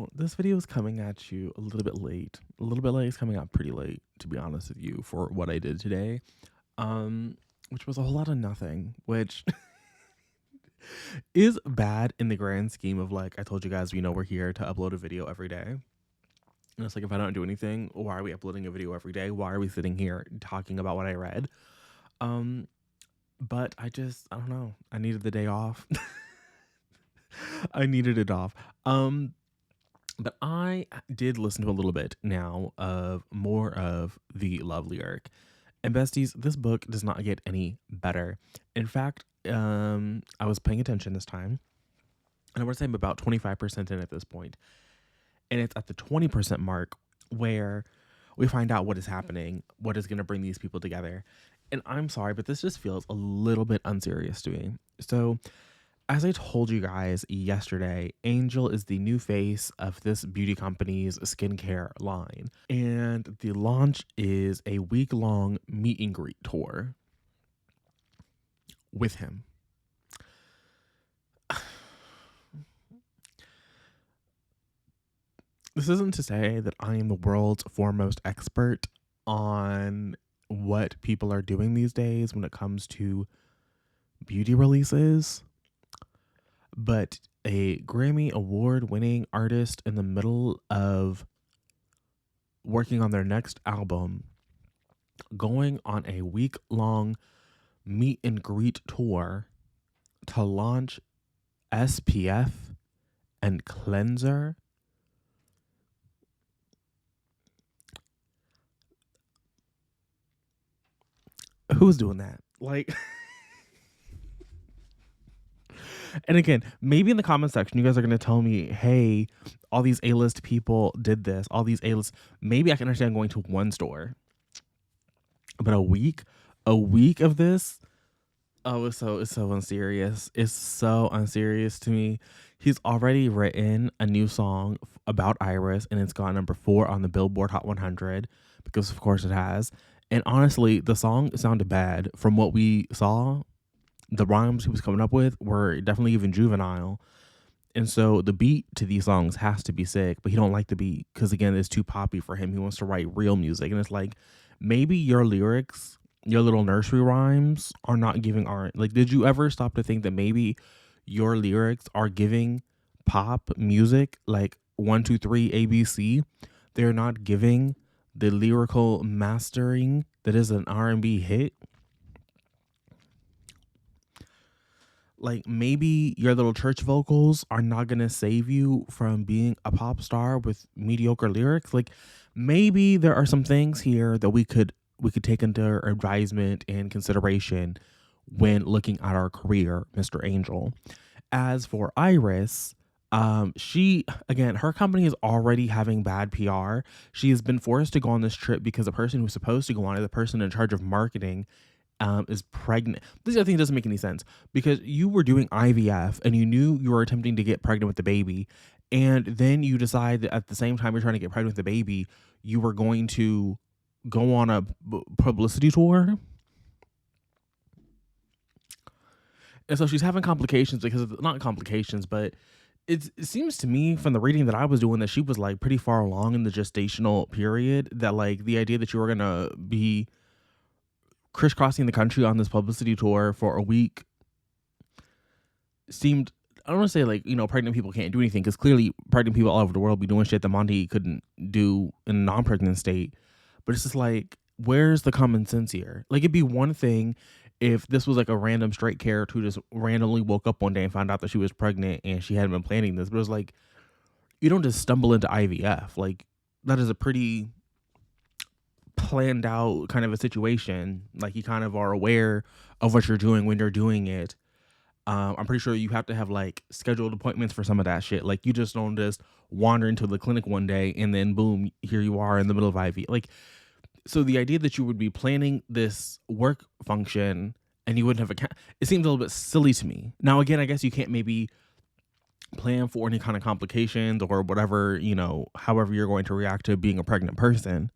So this video is coming at you a little bit late. A little bit late. It's coming out pretty late, to be honest with you, for what I did today. Which was a whole lot of nothing, which is bad in the grand scheme of, like, I told you guys, we're here to upload a video every day. And it's like, if I don't do anything, why are we uploading a video every day? Why are we sitting here talking about what I read? But I don't know. I needed the day off. I needed it off. But I did listen to a little bit now of more of the love lyric. And besties, this book does not get any better. In fact, I was paying attention this time, and I would say I'm about 25% in at this point. And it's at the 20% mark where we find out what is happening, what is going to bring these people together. And I'm sorry, but this just feels a little bit unserious to me. So, as I told you guys yesterday, Angel is the new face of this beauty company's skincare line. And the launch is a week-long meet and greet tour with him. This isn't to say that I am the world's foremost expert on what people are doing these days when it comes to beauty releases. But a Grammy award-winning artist in the middle of working on their next album, going on a week-long meet and greet tour to launch SPF and cleanser. Who's doing that? Like... And again, maybe in the comment section, you guys are going to tell me, hey, all these A-list people did this. All these A-list. Maybe I can understand going to one store. But a week of this? Oh, it's so unserious. It's so unserious to me. He's already written a new song about Iris, and it's got number 4 on the Billboard Hot 100, because of course it has. And honestly, the song sounded bad from what we saw. The rhymes he was coming up with were definitely even juvenile. And so the beat to these songs has to be sick, but he don't like the beat because, again, it's too poppy for him. He wants to write real music. And it's like, maybe your lyrics, your little nursery rhymes are not giving art. Like, did you ever stop to think that maybe your lyrics are giving pop music, like 1, 2, 3, ABC? They're not giving the lyrical mastering that is an R&B hit. Like, maybe your little church vocals are not going to save you from being a pop star with mediocre lyrics. Like, maybe there are some things here that we could take into advisement and consideration when looking at our career, Mr. Angel. As for Iris, her company is already having bad PR. She has been forced to go on this trip because the person who's supposed to go on it, the person in charge of marketing, is pregnant. This, I think, doesn't make any sense, because you were doing IVF and you knew you were attempting to get pregnant with the baby, and then you decide that at the same time you're trying to get pregnant with the baby, you were going to go on a publicity tour. And so she's having complications because not complications, but it seems to me from the reading that I was doing that she was like pretty far along in the gestational period, that like the idea that you were going to be crisscrossing the country on this publicity tour for a week seemed, I don't want to say like, pregnant people can't do anything, because clearly pregnant people all over the world be doing shit that Monty couldn't do in a non-pregnant state. But it's just like, where's the common sense here? Like, it'd be one thing if this was like a random straight character who just randomly woke up one day and found out that she was pregnant and she hadn't been planning this. But it was like, you don't just stumble into IVF. Like, that is a pretty planned out kind of a situation. Like, you kind of are aware of what you're doing when you're doing it. I'm pretty sure you have to have like scheduled appointments for some of that shit. Like, you just don't just wander into the clinic one day and then boom, here you are in the middle of IV. Like, so the idea that you would be planning this work function and you wouldn't have it seems a little bit silly to me. Now, again, I guess you can't maybe plan for any kind of complications or whatever, however you're going to react to being a pregnant person.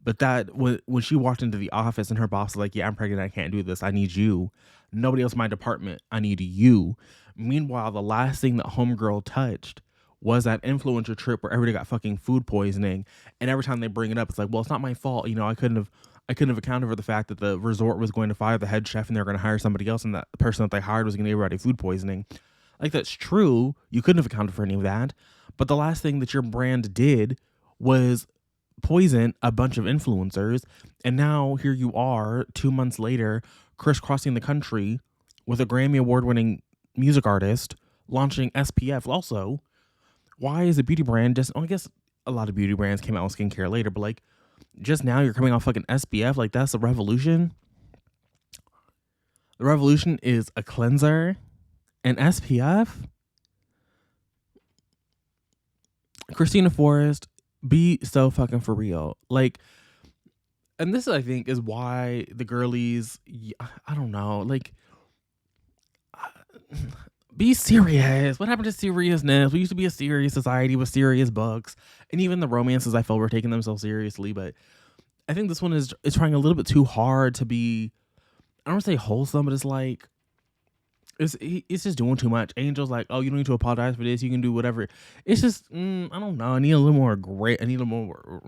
But that when she walked into the office and her boss was like, yeah, I'm pregnant, I can't do this, I need you. Nobody else in my department, I need you. Meanwhile, the last thing that homegirl touched was that influencer trip where everybody got fucking food poisoning, and every time they bring it up, it's like, well, it's not my fault. I couldn't have accounted for the fact that the resort was going to fire the head chef and they're going to hire somebody else, and that person that they hired was going to give everybody food poisoning. Like, that's true. You couldn't have accounted for any of that. But the last thing that your brand did was poison a bunch of influencers. And now here you are 2 months later, crisscrossing the country with a Grammy Award winning music artist launching SPF. Also, why is a beauty brand just, I guess a lot of beauty brands came out with skincare later, but like, just now you're coming off fucking SPF? Like, that's the revolution? The revolution is a cleanser and SPF? Christina Forrest, be so fucking for real. Like, and this, I think, is why the girlies, I don't know, like, be serious. What happened to seriousness? We used to be a serious society with serious books, and even the romances I felt were taking themselves seriously. But I think this one is trying a little bit too hard to be, I don't want to say wholesome, but it's like, it's just doing too much. Angel's like, oh, you don't need to apologize for this. You can do whatever. It's just, I don't know. I need a little more great. I need a little more.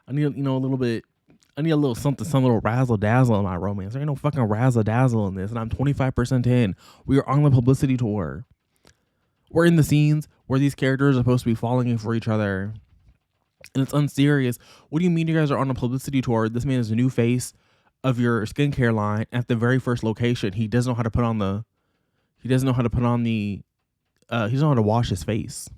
I need, a little bit. I need a little something, some little razzle dazzle in my romance. There ain't no fucking razzle dazzle in this, and I'm 25% in. We are on the publicity tour. We're in the scenes where these characters are supposed to be falling in for each other, and it's unserious. What do you mean you guys are on a publicity tour? This man is the new face of your skincare line at the very first location. He doesn't know how to put on the. He doesn't know how to put on the. He doesn't know how to wash his face.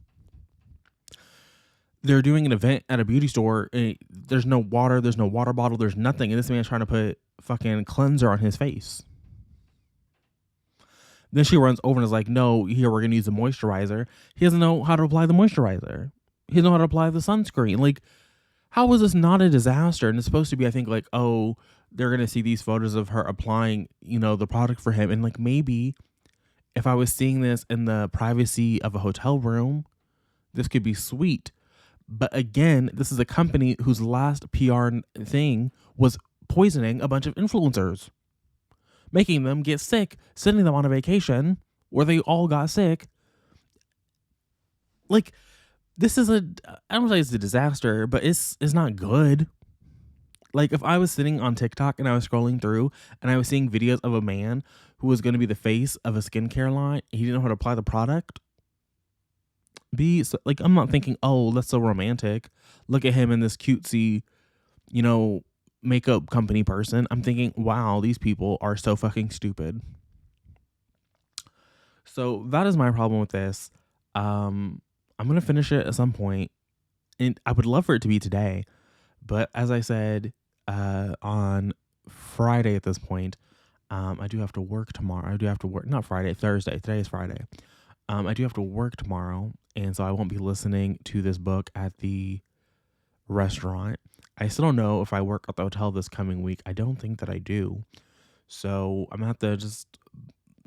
They're doing an event at a beauty store. And there's no water. There's no water bottle. There's nothing. And this man's trying to put fucking cleanser on his face. Then she runs over and is like, no, here, we're going to use a moisturizer. He doesn't know how to apply the moisturizer. He doesn't know how to apply the sunscreen. Like, how is this not a disaster? And it's supposed to be, I think, like, oh, they're going to see these photos of her applying, the product for him. And like, maybe if I was seeing this in the privacy of a hotel room, this could be sweet. But again, this is a company whose last PR thing was poisoning a bunch of influencers, making them get sick, sending them on a vacation where they all got sick. Like, this is I don't say it's a disaster, but it's not good. Like, if I was sitting on TikTok and I was scrolling through and I was seeing videos of a man who was going to be the face of a skincare line, he didn't know how to apply the product. I'm not thinking, oh, that's so romantic. Look at him in this cutesy, makeup company person. I'm thinking, wow, these people are so fucking stupid. So that is my problem with this. I'm going to finish it at some point, and I would love for it to be today. But as I said, on Friday at this point, I do have to work tomorrow. Not Friday, Thursday. Today is Friday. I do have to work tomorrow, and so I won't be listening to this book at the restaurant. I still don't know if I work at the hotel this coming week. I don't think that I do. So I'm going to have to just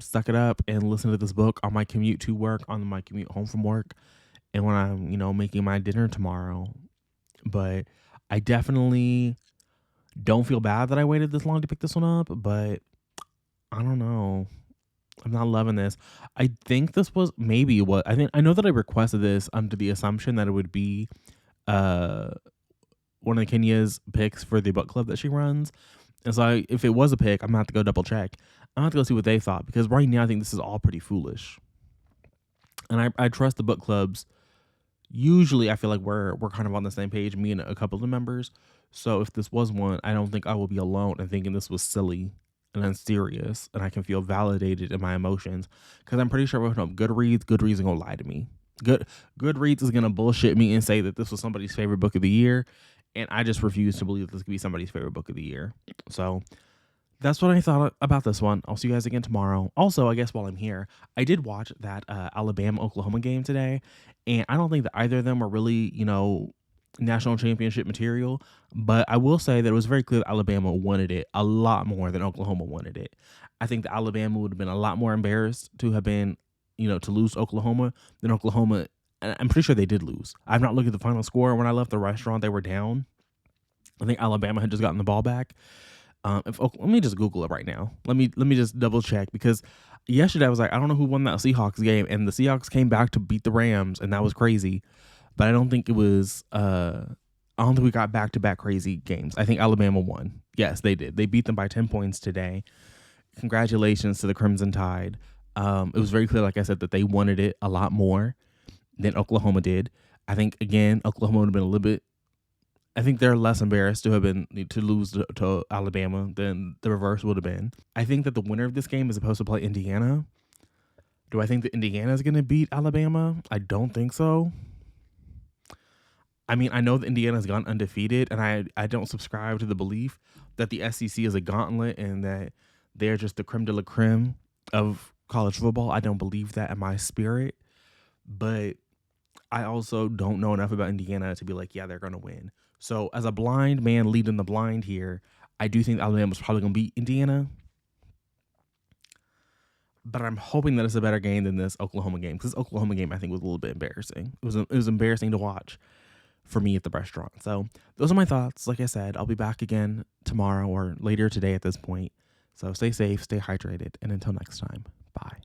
suck it up and listen to this book on my commute to work, on my commute home from work, and when I'm, making my dinner tomorrow. But I definitely don't feel bad that I waited this long to pick this one up, but I don't know. I'm not loving this. I think this was maybe what I know that I requested this under the assumption that it would be one of Kenya's picks for the book club that she runs. And so if it was a pick, I'm gonna have to go double check. I'm gonna have to go see what they thought, because right now I think this is all pretty foolish. And I trust the book clubs. Usually I feel like we're kind of on the same page, me and a couple of the members. So if this was one, I don't think I will be alone in thinking this was silly and unserious, and I can feel validated in my emotions, because I'm pretty sure if I open up Goodreads is gonna lie to me. Goodreads is gonna bullshit me and say that this was somebody's favorite book of the year, and I just refuse to believe this could be somebody's favorite book of the year. So that's what I thought about this one. I'll see you guys again tomorrow. Also, I guess while I'm here, I did watch that Alabama-Oklahoma game today, and I don't think that either of them were really, national championship material, but I will say that it was very clear that Alabama wanted it a lot more than Oklahoma wanted it. I think that Alabama would have been a lot more embarrassed to have been, to lose Oklahoma than Oklahoma. And I'm pretty sure they did lose. I've not looked at the final score. When I left the restaurant, they were down. I think Alabama had just gotten the ball back. Let me just Google it right now. Let me just double check, because yesterday I was like, I don't know who won that Seahawks game, and the Seahawks came back to beat the Rams, and that was crazy. But I don't think it was. I don't think we got back to back crazy games. I think Alabama won. Yes, they did. They beat them by 10 points today. Congratulations to the Crimson Tide. It was very clear, like I said, that they wanted it a lot more than Oklahoma did. I think again, Oklahoma would have been a little bit. I think they're less embarrassed to lose to Alabama than the reverse would have been. I think that the winner of this game is supposed to play Indiana. Do I think that Indiana is going to beat Alabama? I don't think so. I mean, I know that Indiana's gone undefeated, and I don't subscribe to the belief that the SEC is a gauntlet and that they're just the creme de la creme of college football. I don't believe that in my spirit, but I also don't know enough about Indiana to be like, yeah, they're going to win. So as a blind man leading the blind here, I do think Alabama's probably going to beat Indiana, but I'm hoping that it's a better game than this Oklahoma game, because this Oklahoma game I think was a little bit embarrassing. It was embarrassing to watch for me at the restaurant. So those are my thoughts. Like I said, I'll be back again tomorrow or later today at this point. So stay safe, stay hydrated, and until next time, bye.